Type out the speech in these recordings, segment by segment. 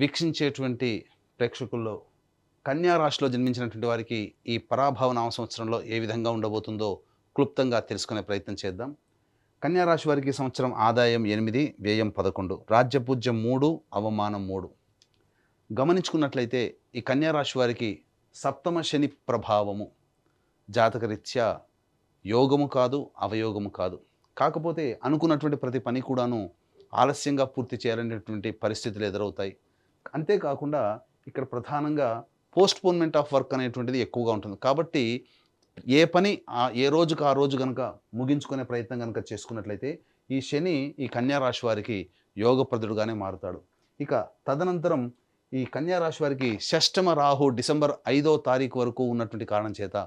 వీక్షించేటువంటి ప్రేక్షకుల్లో కన్యా రాశిలో జన్మించినటువంటి వారికి ఈ పరాభవ నామ సంవత్సరంలో ఏ విధంగా ఉండబోతుందో క్లుప్తంగా తెలుసుకునే ప్రయత్నం చేద్దాం. కన్యా రాశి వారికి ఈ సంవత్సరం ఆదాయం 8, వ్యయం 11, రాజ్యపూజ్యం 3, అవమానం 3. గమనించుకున్నట్లయితే ఈ కన్యా రాశి వారికి సప్తమ శని ప్రభావము జాతకరీత్యా యోగము కాదు, అవయోగము కాదు. కాకపోతే అనుకున్నటువంటి ప్రతి పని కూడాను ఆలస్యంగా పూర్తి చేయాలనేటువంటి పరిస్థితులు ఎదురవుతాయి. అంతేకాకుండా ఇక్కడ ప్రధానంగా పోస్ట్‌పోన్‌మెంట్ ఆఫ్ వర్క్ అనేటువంటిది ఎక్కువగా ఉంటుంది. కాబట్టి ఏ పని ఏ రోజుకి ఆ రోజు గనక ముగించుకునే ప్రయత్నం గనక చేసుకున్నట్లయితే ఈ శని ఈ కన్యా రాశి వారికి యోగప్రదుడుగానే మారుతాడు. ఇక తదనంతరం ఈ కన్యా రాశి వారికి షష్టమ రాహు డిసెంబర్ 5వ తారీఖు వరకు ఉన్నటువంటి కారణం చేత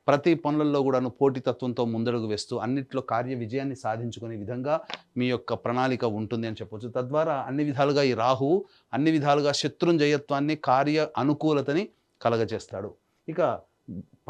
ప్రతి పనులలో కూడాను పోటీతత్వంతో ముందడుగు వేస్తూ అన్నిట్లో కార్య విజయాన్ని సాధించుకునే విధంగా మీ యొక్క ప్రణాళిక ఉంటుంది అని చెప్పొచ్చు. తద్వారా అన్ని విధాలుగా ఈ రాహువు అన్ని విధాలుగా శత్రుంజయత్వాన్ని, కార్య అనుకూలతని కలగజేస్తాడు. ఇక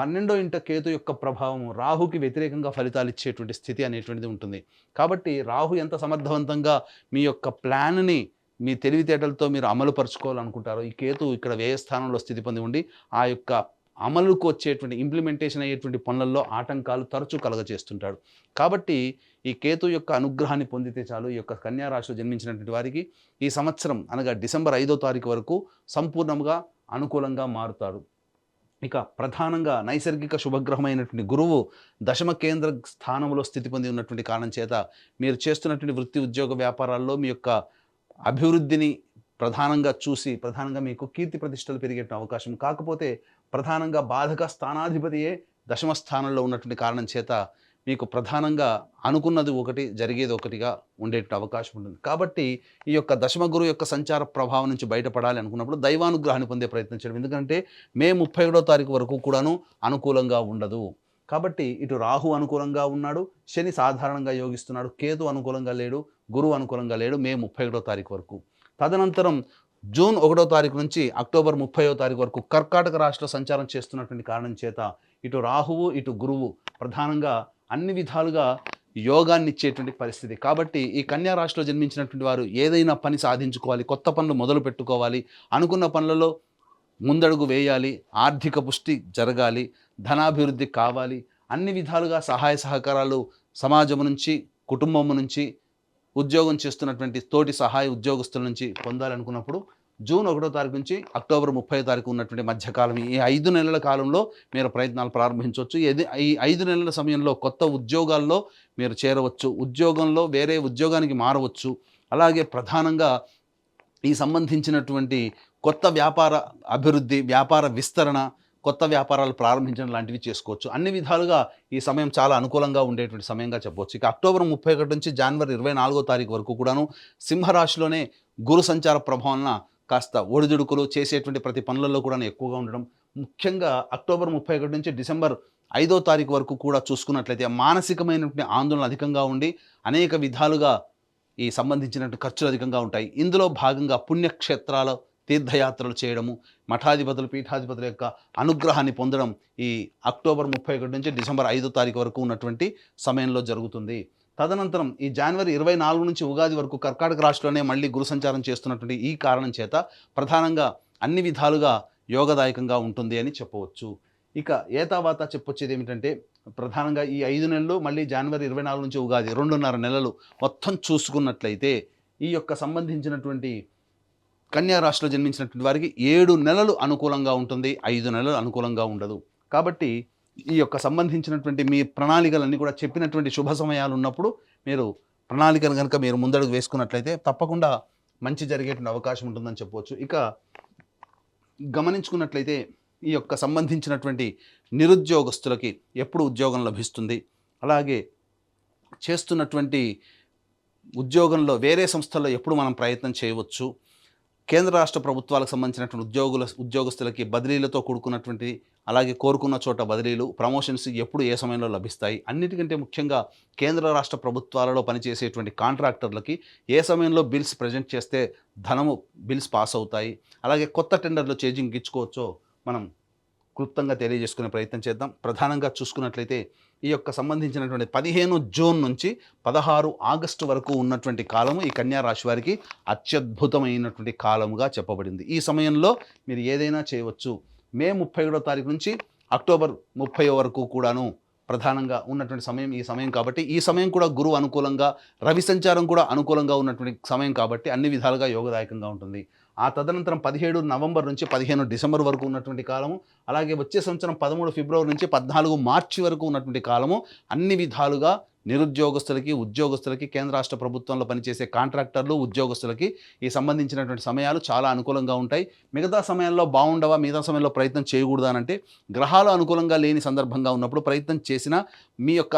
12వ ఇంట కేతు యొక్క ప్రభావం రాహుకి వ్యతిరేకంగా ఫలితాలు ఇచ్చేటువంటి స్థితి అనేటువంటిది ఉంటుంది. కాబట్టి రాహు ఎంత సమర్థవంతంగా మీ యొక్క ప్లాన్ని మీ తెలివితేటలతో మీరు అమలు పరుచుకోవాలనుకుంటారో ఈ కేతు ఇక్కడ వ్యయ స్థానంలో స్థితి పొంది ఉండి ఆ యొక్క అమలుకు వచ్చేటువంటి ఇంప్లిమెంటేషన్ అయ్యేటువంటి పనులలో ఆటంకాలు తరచూ కలగజేస్తుంటాడు. కాబట్టి ఈ కేతు యొక్క అనుగ్రహాన్ని పొందితే చాలు ఈ యొక్క కన్యా రాశిలో జన్మించినటువంటి వారికి ఈ సంవత్సరం అనగా డిసెంబర్ 5వ తారీఖు వరకు సంపూర్ణంగా అనుకూలంగా మారుతాడు. ఇక ప్రధానంగా నైసర్గిక శుభగ్రహమైనటువంటి గురువు దశమ కేంద్ర స్థానంలో స్థితి పొంది ఉన్నటువంటి కారణం చేత మీరు చేస్తున్నటువంటి వృత్తి, ఉద్యోగ, వ్యాపారాల్లో మీ యొక్క అభివృద్ధిని ప్రధానంగా మీకు కీర్తి ప్రతిష్టలు పెరిగే అవకాశం. కాకపోతే ప్రధానంగా బాధక స్థానాధిపతియే దశమ స్థానంలో ఉన్నటువంటి కారణం చేత మీకు ప్రధానంగా అనుకున్నది ఒకటి, జరిగేది ఒకటిగా ఉండేటువంటి అవకాశం ఉంటుంది. కాబట్టి ఈ యొక్క దశమ గురువు యొక్క సంచార ప్రభావం నుంచి బయటపడాలి అనుకున్నప్పుడు దైవానుగ్రహాన్ని పొందే ప్రయత్నం చేయడం. ఎందుకంటే మే 31వ తారీఖు వరకు కూడాను అనుకూలంగా ఉండదు. కాబట్టి ఇటు రాహు అనుకూలంగా ఉన్నాడు, శని సాధారణంగా యోగిస్తున్నాడు, కేతు అనుకూలంగా లేడు, గురువు అనుకూలంగా లేడు మే 31వ తారీఖు వరకు. తదనంతరం జూన్ 1వ తారీఖు నుంచి అక్టోబర్ 30వ తారీఖు వరకు కర్కాటక రాశిలో సంచారం చేస్తున్నటువంటి కారణం చేత ఇటు రాహువు ఇటు గురువు ప్రధానంగా అన్ని విధాలుగా యోగాన్ని ఇచ్చేటువంటి పరిస్థితి. కాబట్టి ఈ కన్యా రాశిలో జన్మించినటువంటి వారు ఏదైనా పని సాధించుకోవాలి, కొత్త పనులు మొదలు పెట్టుకోవాలి, అనుకున్న పనులలో ముందడుగు వేయాలి, ఆర్థిక పుష్టి జరగాలి, ధనాభివృద్ధి కావాలి, అన్ని విధాలుగా సహాయ సహకారాలు సమాజం నుంచి, కుటుంబం నుంచి, ఉద్యోగం చేస్తున్నటువంటి తోటి సహాయ ఉద్యోగస్తుల నుంచి పొందాలనుకున్నప్పుడు జూన్ 1వ తారీఖు నుంచి అక్టోబర్ 30వ తారీఖు ఉన్నటువంటి మధ్యకాలం ఈ 5 నెలల కాలంలో మీరు ప్రయత్నాలు ప్రారంభించవచ్చు. ఈ 5 నెలల సమయంలో కొత్త ఉద్యోగాల్లో మీరు చేరవచ్చు, ఉద్యోగంలో వేరే ఉద్యోగానికి మారవచ్చు. అలాగే ప్రధానంగా ఈ సంబంధించినటువంటి కొత్త వ్యాపార అభివృద్ధి, వ్యాపార విస్తరణ, కొత్త వ్యాపారాలు ప్రారంభించడం లాంటివి చేసుకోవచ్చు. అన్ని విధాలుగా ఈ సమయం చాలా అనుకూలంగా ఉండేటువంటి సమయంగా చెప్పవచ్చు. ఇక అక్టోబర్ 31 నుంచి జనవరి 24వ తారీఖు వరకు కూడాను సింహరాశిలోనే గురు సంచార ప్రభావం కాస్త ఒడిదుడుకులు చేసేటువంటి ప్రతి పనులలో కూడా ఎక్కువగా ఉండడం. ముఖ్యంగా అక్టోబర్ 31 నుంచి డిసెంబర్ 5వ తారీఖు వరకు కూడా చూసుకున్నట్లయితే మానసికమైనటువంటి ఆందోళన అధికంగా ఉండి అనేక విధాలుగా ఈ సంబంధించినటువంటి ఖర్చులు అధికంగా ఉంటాయి. ఇందులో భాగంగా పుణ్యక్షేత్రాలు, తీర్థయాత్రలు చేయడము, మఠాధిపతులు, పీఠాధిపతుల యొక్క అనుగ్రహాన్ని పొందడం ఈ అక్టోబర్ 31 నుంచి డిసెంబర్ 5వ తారీఖు వరకు ఉన్నటువంటి సమయంలో జరుగుతుంది. తదనంతరం ఈ జనవరి 24 నుంచి ఉగాది వరకు కర్కాటక రాశిలోనే మళ్ళీ గురు సంచారం చేస్తున్నటువంటి ఈ కారణం చేత ప్రధానంగా అన్ని విధాలుగా యోగదాయకంగా ఉంటుంది అని చెప్పవచ్చు. ఇక ఏతావాత చెప్పొచ్చేది ఏమిటంటే ప్రధానంగా ఈ 5 నెలలు మళ్ళీ జనవరి 24 నుంచి ఉగాది 2.5 నెలలు మొత్తం చూసుకున్నట్లయితే ఈ యొక్క సంబంధించినటువంటి కన్యా రాశిలో జన్మించినటువంటి వారికి 7 నెలలు అనుకూలంగా ఉంటుంది, 5 నెలలు అనుకూలంగా ఉండదు. కాబట్టి ఈ యొక్క సంబంధించినటువంటి మీ ప్రణాళికలన్నీ కూడా చెప్పినటువంటి శుభ సమయాలు ఉన్నప్పుడు మీరు ప్రణాళికను కనుక మీరు ముందడుగు వేసుకున్నట్లయితే తప్పకుండా మంచి జరిగేటువంటి అవకాశం ఉంటుందని చెప్పవచ్చు. ఇక గమనించుకున్నట్లయితే ఈ యొక్క సంబంధించినటువంటి నిరుద్యోగస్తులకి ఎప్పుడు ఉద్యోగం లభిస్తుంది, అలాగే చేస్తున్నటువంటి ఉద్యోగంలో వేరే సంస్థల్లో ఎప్పుడు మనం ప్రయత్నం చేయవచ్చు, కేంద్ర రాష్ట్ర ప్రభుత్వాలకు సంబంధించినటువంటి ఉద్యోగస్తులకి బదిలీలతో కూడుకున్నటువంటి అలాగే కోరుకున్న చోట బదిలీలు, ప్రమోషన్స్ ఎప్పుడు ఏ సమయంలో లభిస్తాయి, అన్నిటికంటే ముఖ్యంగా కేంద్ర రాష్ట్ర ప్రభుత్వాలలో పనిచేసేటువంటి కాంట్రాక్టర్లకి ఏ సమయంలో బిల్స్ ప్రజెంట్ చేస్తే బిల్స్ పాస్ అవుతాయి, అలాగే కొత్త టెండర్లు చేజింగ్ ఇచ్చుకోవచ్చో మనం క్లుప్తంగా తెలియజేసుకునే ప్రయత్నం చేద్దాం. ప్రధానంగా చూసుకున్నట్లయితే ఈ యొక్క సంబంధించినటువంటి 15 జూన్ నుంచి 16 ఆగస్టు వరకు ఉన్నటువంటి కాలము ఈ కన్యా రాశి వారికి అత్యద్భుతమైనటువంటి కాలముగా చెప్పబడింది. ఈ సమయంలో మీరు ఏదైనా చేయవచ్చు. మే 31వ తారీఖు నుంచి అక్టోబర్ 30 వరకు కూడాను ప్రధానంగా ఉన్నటువంటి సమయం ఈ సమయం కాబట్టి, ఈ సమయం కూడా గురువు అనుకూలంగా, రవి సంచారం కూడా అనుకూలంగా ఉన్నటువంటి సమయం కాబట్టి అన్ని విధాలుగా యోగదాయకంగా ఉంటుంది. ఆ తదనంతరం 17 నవంబర్ నుంచి 15 డిసెంబర్ వరకు ఉన్నటువంటి కాలము, అలాగే వచ్చే సంవత్సరం 13 ఫిబ్రవరి నుంచి 14 మార్చి వరకు ఉన్నటువంటి కాలము అన్ని విధాలుగా నిరుద్యోగస్తులకి, ఉద్యోగస్తులకి, కేంద్ర రాష్ట్ర ప్రభుత్వంలో పనిచేసే కాంట్రాక్టర్లు, ఉద్యోగస్తులకి ఈ సంబంధించినటువంటి సమయాలు చాలా అనుకూలంగా ఉంటాయి. మిగతా సమయాల్లో బాగుండవా, మిగతా సమయంలో ప్రయత్నం చేయకూడదా అంటే, గ్రహాలు అనుకూలంగా లేని సందర్భంగా ఉన్నప్పుడు ప్రయత్నం చేసినా మీ యొక్క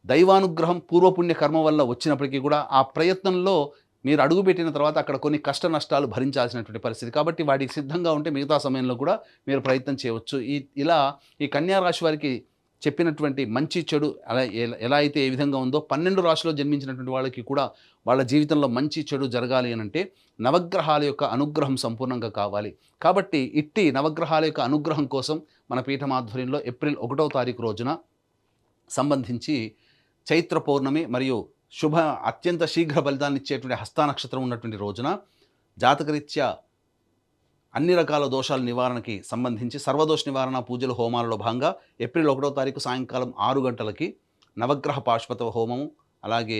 దైవానుగ్రహం పూర్వపుణ్య కర్మ వల్ల వచ్చినప్పటికీ కూడా ఆ ప్రయత్నంలో మీరు అడుగుపెట్టిన తర్వాత అక్కడ కొన్ని కష్ట నష్టాలు భరించాల్సినటువంటి పరిస్థితి. కాబట్టి వాటికి సిద్ధంగా ఉంటే మిగతా సమయంలో కూడా మీరు ప్రయత్నం చేయవచ్చు. ఇలా ఈ కన్యా రాశి వారికి చెప్పినటువంటి మంచి చెడు అలా ఎలా అయితే ఏ విధంగా ఉందో 12 రాశిలో జన్మించినటువంటి వాళ్ళకి కూడా వాళ్ళ జీవితంలో మంచి చెడు జరగాలి అని అంటే నవగ్రహాల యొక్క అనుగ్రహం సంపూర్ణంగా కావాలి. కాబట్టి ఇట్టి నవగ్రహాల యొక్క అనుగ్రహం కోసం మన పీఠం ఆధ్వర్యంలో ఏప్రిల్ 1వ తారీఖు రోజున సంబంధించి చైత్ర పౌర్ణమి మరియు అత్యంత శీఘ్ర ఫలితాన్ని ఇచ్చేటువంటి హస్త నక్షత్రం ఉన్నటువంటి రోజున జాతకరీత్యా అన్ని రకాల దోషాల నివారణకి సంబంధించి సర్వదోష నివారణ పూజలు హోమాలలో భాగంగా ఏప్రిల్ 1వ తారీఖు సాయంకాలం 6 గంటలకి నవగ్రహ పాశుపత హోమము, అలాగే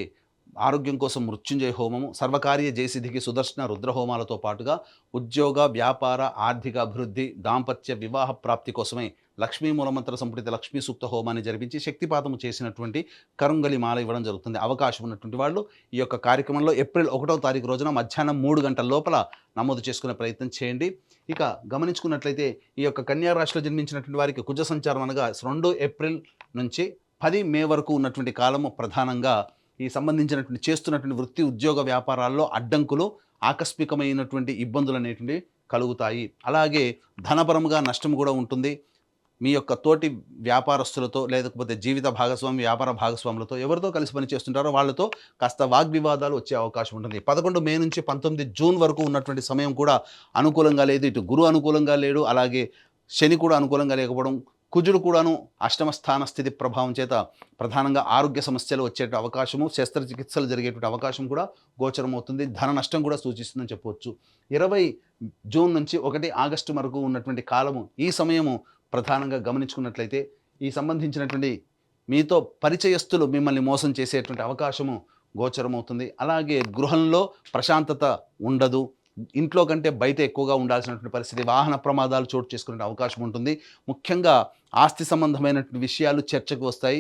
ఆరోగ్యం కోసం మృత్యుంజయ హోమము, సర్వకార్య జయసిద్ధికి సుదర్శన రుద్ర హోమాలతో పాటుగా ఉద్యోగ, వ్యాపార, ఆర్థిక అభివృద్ధి, దాంపత్య, వివాహ ప్రాప్తి కోసమే లక్ష్మీ మూలమంత్ర సంపుటిత లక్ష్మీ సూక్త హోమాన్ని జరిపించి శక్తిపాతము చేసినటువంటి కరుంగలి మాల ఇవ్వడం జరుగుతుంది. అవకాశం ఉన్నటువంటి వాళ్ళు ఈ యొక్క కార్యక్రమంలో ఏప్రిల్ 1వ తారీఖు రోజున మధ్యాహ్నం 3 గంటల లోపల నమోదు చేసుకునే ప్రయత్నం చేయండి. ఇక గమనించుకున్నట్లయితే ఈ యొక్క కన్యా రాశిలో జన్మించినటువంటి వారికి కుజ సంచారం అనగా 2 ఏప్రిల్ నుంచి 10 మే వరకు ఉన్నటువంటి కాలము ప్రధానంగా ఈ సంబంధించినటువంటి చేస్తున్నటువంటి వృత్తి, ఉద్యోగ, వ్యాపారాల్లో అడ్డంకులు, ఆకస్మికమైనటువంటి ఇబ్బందులు అనేటువంటివి కలుగుతాయి. అలాగే ధనపరముగా నష్టం కూడా ఉంటుంది. మీ యొక్క తోటి వ్యాపారస్తులతో లేకపోతే జీవిత భాగస్వామి, వ్యాపార భాగస్వాములతో ఎవరితో కలిసి పని చేస్తుంటారో వాళ్ళతో కాస్త వాగ్వివాదాలు వచ్చే అవకాశం ఉంటుంది. 11 మే నుంచి 19 జూన్ వరకు ఉన్నటువంటి సమయం కూడా అనుకూలంగా లేదు. ఇటు గురు అనుకూలంగా లేడు, అలాగే శని కూడా అనుకూలంగా లేకపోవడం, కుజుడు కూడాను అష్టమ స్థాన స్థితి ప్రభావం చేత ప్రధానంగా ఆరోగ్య సమస్యలు వచ్చే అవకాశము, శస్త్రచికిత్సలు జరిగేటువంటి అవకాశం కూడా గోచరమవుతుంది. ధన నష్టం కూడా సూచిస్తుందని చెప్పవచ్చు. 20 జూన్ నుంచి 1 ఆగస్టు వరకు ఉన్నటువంటి కాలము, ఈ సమయము ప్రధానంగా గమనించుకున్నట్లయితే ఈ సంబంధించినటువంటి మీతో పరిచయస్తులు మిమ్మల్ని మోసం చేసేటువంటి అవకాశము గోచరమవుతుంది. అలాగే గృహంలో ప్రశాంతత ఉండదు. ఇంట్లో కంటే బయట ఎక్కువగా ఉండాల్సినటువంటి పరిస్థితి, వాహన ప్రమాదాలు చోటు చేసుకునే అవకాశం ఉంటుంది. ముఖ్యంగా ఆస్తి సంబంధమైనటువంటి విషయాలు చర్చకు వస్తాయి.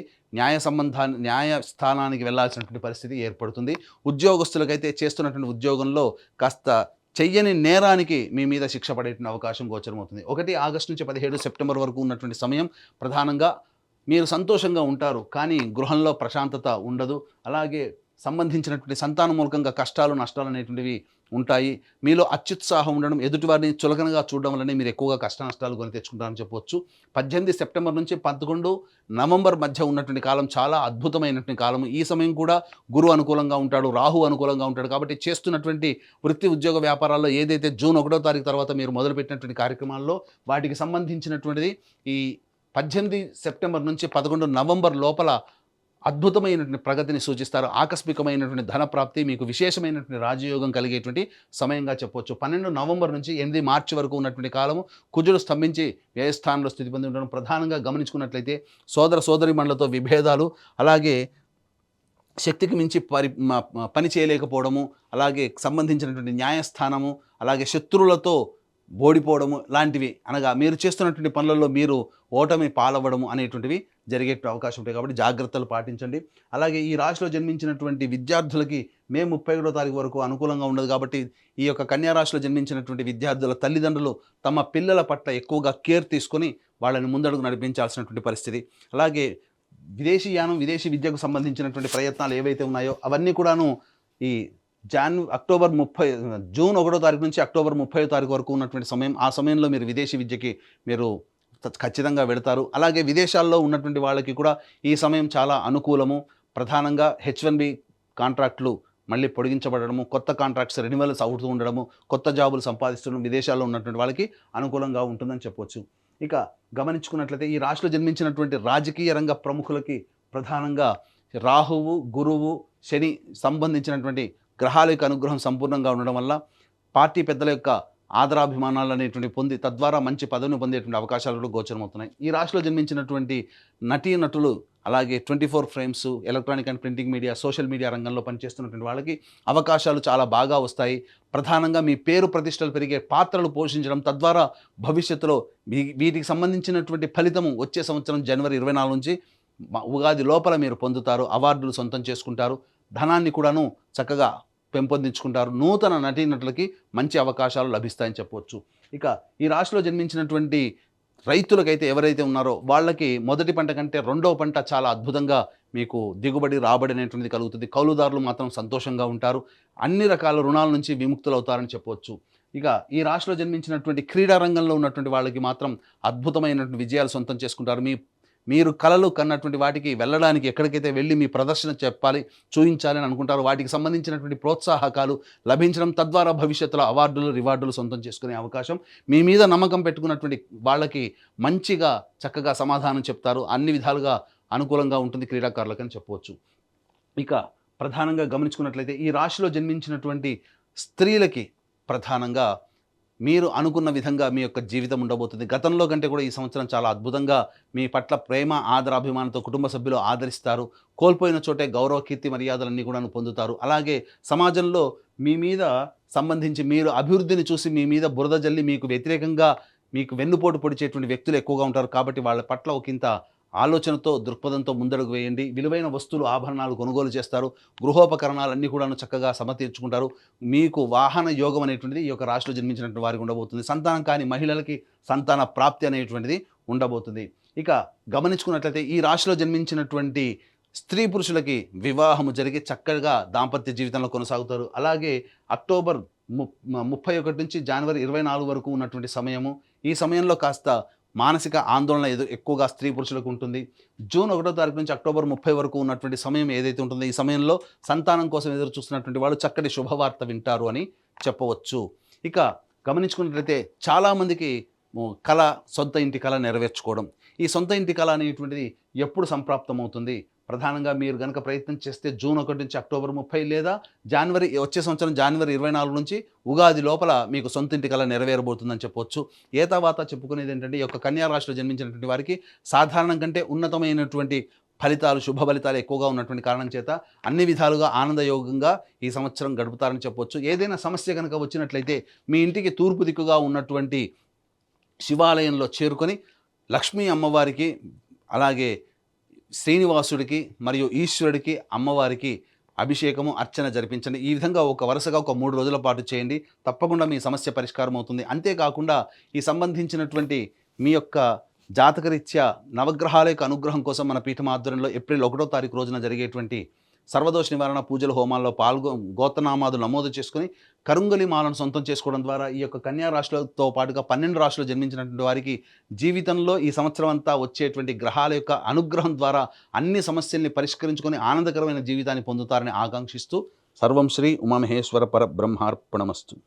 న్యాయస్థానానికి వెళ్లాల్సినటువంటి పరిస్థితి ఏర్పడుతుంది. ఉద్యోగస్తులకైతే చేస్తున్నటువంటి ఉద్యోగంలో కాస్త చెయ్యని నేరానికి మీ మీద శిక్ష పడేటువంటి అవకాశం గోచరమవుతుంది. 1 ఆగస్టు నుంచి 17 సెప్టెంబర్ వరకు ఉన్నటువంటి సమయం ప్రధానంగా మీరు సంతోషంగా ఉంటారు, కానీ గృహంలో ప్రశాంతత ఉండదు. అలాగే సంబంధించినటువంటి సంతాన మూలకంగా కష్టాలు, నష్టాలు అనేటువంటివి ఉంటాయి. మీలో అత్యుత్సాహం ఉండడం, ఎదుటివారిని చులకనగా చూడడం వల్లనే మీరు ఎక్కువగా కష్ట నష్టాలు కొని తెచ్చుకుంటారని చెప్పవచ్చు. 18 సెప్టెంబర్ నుంచి 11 నవంబర్ మధ్య ఉన్నటువంటి కాలం చాలా అద్భుతమైనటువంటి కాలం. ఈ సమయం కూడా గురువు అనుకూలంగా ఉంటాడు, రాహు అనుకూలంగా ఉంటాడు. కాబట్టి చేస్తున్నటువంటి వృత్తి, ఉద్యోగ, వ్యాపారాల్లో ఏదైతే జూన్ 1వ తారీఖు తర్వాత మీరు మొదలుపెట్టినటువంటి కార్యక్రమాల్లో వాటికి సంబంధించినటువంటిది ఈ 18 సెప్టెంబర్ నుంచి 11 నవంబర్ లోపల అద్భుతమైనటువంటి ప్రగతిని సూచిస్తారు. ఆకస్మికమైనటువంటి ధన ప్రాప్తి, మీకు విశేషమైనటువంటి రాజయోగం కలిగేటువంటి సమయంగా చెప్పవచ్చు. 12 నవంబర్ నుంచి 8 మార్చి వరకు ఉన్నటువంటి కాలము కుజుడు స్తంభించి వ్యయస్థానంలో స్థితి పొంది ఉండడం. ప్రధానంగా గమనించుకున్నట్లయితే సోదరిమణులతో విభేదాలు, అలాగే శక్తికి మించి పని చేయలేకపోవడము, అలాగే సంబంధించినటువంటి న్యాయస్థానము, అలాగే శత్రువులతో ఓడిపోవడము లాంటివి, అనగా మీరు చేస్తున్నటువంటి పనులలో మీరు ఓటమి పాలవ్వడము అనేటువంటివి జరిగే అవకాశం ఉంటాయి. కాబట్టి జాగ్రత్తలు పాటించండి. అలాగే ఈ రాశిలో జన్మించినటువంటి విద్యార్థులకి మే 31వ తారీఖు వరకు అనుకూలంగా ఉండదు. కాబట్టి ఈ యొక్క కన్యా రాశిలో జన్మించినటువంటి విద్యార్థుల తల్లిదండ్రులు తమ పిల్లల పట్ల ఎక్కువగా కేర్ తీసుకొని వాళ్ళని ముందడుగు నడిపించాల్సినటువంటి పరిస్థితి. అలాగే విదేశీయానం, విదేశీ విద్యకు సంబంధించినటువంటి ప్రయత్నాలు ఏవైతే ఉన్నాయో అవన్నీ కూడాను ఈ జూన్ 1వ తారీఖు నుంచి అక్టోబర్ 30వ తారీఖు వరకు ఉన్నటువంటి సమయం, ఆ సమయంలో మీరు విదేశీ విద్యకి మీరు ఖచ్చితంగా వెళతారు. అలాగే విదేశాల్లో ఉన్నటువంటి వాళ్ళకి కూడా ఈ సమయం చాలా అనుకూలము. ప్రధానంగా H1B కాంట్రాక్టులు మళ్ళీ పొడిగించబడము, కొత్త కాంట్రాక్ట్స్ రెన్యువల్స్ అవుతూ ఉండడము, కొత్త జాబులు సంపాదిస్తుండడం విదేశాల్లో ఉన్నటువంటి వాళ్ళకి అనుకూలంగా ఉంటుందని చెప్పవచ్చు. ఇక గమనించుకున్నట్లయితే ఈ రాశిలో జన్మించినటువంటి రాజకీయ రంగ ప్రముఖులకి ప్రధానంగా రాహువు, గురువు, శని సంబంధించినటువంటి గ్రహాల యొక్క అనుగ్రహం సంపూర్ణంగా ఉండడం వల్ల పార్టీ పెద్దల యొక్క ఆదరాభిమానాలు అనేటువంటి పొంది తద్వారా మంచి పదవిని పొందేటువంటి అవకాశాలు కూడా గోచరమవుతున్నాయి. ఈ రాశిలో జన్మించినటువంటి నటీనటులు అలాగే 24 frames, electronic and printing media, social media రంగంలో పనిచేస్తున్నటువంటి వాళ్ళకి అవకాశాలు చాలా బాగా వస్తాయి. ప్రధానంగా మీ పేరు ప్రతిష్టలు పెరిగే పాత్రలు పోషించడం తద్వారా భవిష్యత్తులో వీటికి సంబంధించినటువంటి ఫలితము వచ్చే సంవత్సరం జనవరి 24 నుంచి ఉగాది లోపల మీరు పొందుతారు. అవార్డులు సొంతం చేసుకుంటారు. ధనాన్ని కూడాను చక్కగా పెంపొందించుకుంటారు. నూతన నటీనటులకి మంచి అవకాశాలు లభిస్తాయని చెప్పవచ్చు. ఇక ఈ రాశిలో జన్మించినటువంటి రైతులకైతే ఎవరైతే ఉన్నారో వాళ్ళకి మొదటి పంట కంటే రెండవ పంట చాలా అద్భుతంగా మీకు దిగుబడి, రాబడి అనేటువంటిది కలుగుతుంది. కౌలుదారులు మాత్రం సంతోషంగా ఉంటారు. అన్ని రకాల రుణాల నుంచి విముక్తులవుతారని చెప్పవచ్చు. ఇక ఈ రాశిలో జన్మించినటువంటి క్రీడా రంగంలో ఉన్నటువంటి వాళ్ళకి మాత్రం అద్భుతమైనటువంటి విజయాలు సొంతం చేసుకుంటారు. మీరు కలలు కన్నటువంటి వాటికి వెళ్ళడానికి ఎక్కడికైతే వెళ్ళి మీ ప్రదర్శన చెప్పాలి, చూయించాలని అనుకుంటారో వాటికి సంబంధించినటువంటి ప్రోత్సాహకాలు లభించడం తద్వారా భవిష్యత్తులో అవార్డులు, రివార్డులు సొంతం చేసుకునే అవకాశం, మీ మీద నమ్మకం పెట్టుకున్నటువంటి వాళ్ళకి మంచిగా చక్కగా సమాధానం చెప్తారు. అన్ని విధాలుగా అనుకూలంగా ఉంటుంది క్రీడాకారులకని చెప్పవచ్చు. ఇక ప్రధానంగా గమనించుకున్నట్లయితే ఈ రాశిలో జన్మించినటువంటి స్త్రీలకి ప్రధానంగా మీరు అనుకున్న విధంగా మీ యొక్క జీవితం ఉండబోతుంది. గతంలో కంటే కూడా ఈ సంవత్సరం చాలా అద్భుతంగా మీ పట్ల ప్రేమ, ఆదరాభిమానంతో కుటుంబ సభ్యులు ఆదరిస్తారు. కోల్పోయిన చోటే గౌరవ, కీర్తి, మర్యాదలన్నీ కూడా పొందుతారు. అలాగే సమాజంలో మీ మీద సంబంధించి మీరు అభివృద్ధిని చూసి మీ మీద బురద జల్లి మీకు వ్యతిరేకంగా మీకు వెన్నుపోటు పొడిచేటువంటి వ్యక్తులు ఎక్కువగా ఉంటారు. కాబట్టి వాళ్ళ పట్ల ఒకంత ఆలోచనతో, దృక్పథంతో ముందడుగు వేయండి. విలువైన వస్తువులు, ఆభరణాలు కొనుగోలు చేస్తారు. గృహోపకరణాలన్నీ కూడాను చక్కగా సమతీర్చుకుంటారు. మీకు వాహన యోగం అనేటువంటిది ఈ యొక్క రాశిలో జన్మించినటువంటి వారికి ఉండబోతుంది. సంతానం కాని మహిళలకి సంతాన ప్రాప్తి అనేటువంటిది ఉండబోతుంది. ఇక గమనించుకున్నట్లయితే ఈ రాశిలో జన్మించినటువంటి స్త్రీ పురుషులకి వివాహము జరిగి చక్కగా దాంపత్య జీవితంలో కొనసాగుతారు. అలాగే అక్టోబర్ 31 నుంచి జనవరి 24 వరకు ఉన్నటువంటి సమయము, ఈ సమయంలో కాస్త మానసిక ఆందోళన ఎక్కువగా స్త్రీ పురుషులకు ఉంటుంది. జూన్ 1వ తారీఖు నుంచి అక్టోబర్ 30 వరకు ఉన్నటువంటి సమయం ఏదైతే ఉంటుందో ఈ సమయంలో సంతానం కోసం ఎదురు చూస్తున్నటువంటి వాళ్ళు చక్కటి శుభవార్త వింటారు అని చెప్పవచ్చు. ఇక గమనించుకున్నట్లయితే చాలామందికి కళ, సొంత ఇంటి కళ నెరవేర్చుకోవడం. ఈ సొంత ఇంటి కళ అనేటువంటిది ఎప్పుడు సంప్రాప్తమవుతుంది? ప్రధానంగా మీరు కనుక ప్రయత్నం చేస్తే జూన్ 1 నుంచి అక్టోబర్ 30 లేదా వచ్చే సంవత్సరం జనవరి 24 నుంచి ఉగాది లోపల మీకు సొంత ఇంటి కళ నెరవేరబోతుందని చెప్పవచ్చు. ఏ తర్వాత చెప్పుకునేది ఏంటంటే ఈ యొక్క కన్యా రాశిలో జన్మించినటువంటి వారికి సాధారణం కంటే ఉన్నతమైనటువంటి ఫలితాలు, శుభ ఫలితాలు ఎక్కువగా ఉన్నటువంటి కారణం చేత అన్ని విధాలుగా ఆనందయోగంగా ఈ సంవత్సరం గడుపుతారని చెప్పవచ్చు. ఏదైనా సమస్య కనుక వచ్చినట్లయితే మీ ఇంటికి తూర్పు దిక్కుగా ఉన్నటువంటి శివాలయంలో చేరుకొని లక్ష్మీ అమ్మవారికి, అలాగే శ్రీనివాసుడికి మరియు ఈశ్వరుడికి, అమ్మవారికి అభిషేకము, అర్చన జరిపించండి. ఈ విధంగా వరుసగా 3 రోజుల పాటు చేయండి. తప్పకుండా మీ సమస్య పరిష్కారం అవుతుంది. అంతేకాకుండా ఈ సంబంధించినటువంటి మీ యొక్క జాతకరీత్యా నవగ్రహాల యొక్క అనుగ్రహం కోసం మన పీఠం ఆధ్వర్యంలో ఏప్రిల్ 1వ తారీఖు రోజున జరిగేటువంటి సర్వదోష నివారణ పూజల హోమాల్లో గోత్రనామాదులు నమోదు చేసుకుని కరుంగలి మాలను సొంతం చేసుకోవడం ద్వారా ఈ యొక్క కన్యా రాశులతో పాటుగా 12 రాశులు జన్మించినటువంటి వారికి జీవితంలో ఈ సంవత్సరం అంతా వచ్చేటువంటి గ్రహాల యొక్క అనుగ్రహం ద్వారా అన్ని సమస్యల్ని పరిష్కరించుకొని ఆనందకరమైన జీవితాన్ని పొందుతారని ఆకాంక్షిస్తూ సర్వం శ్రీ ఉమామహేశ్వర పరబ్రహ్మార్పణమస్తు.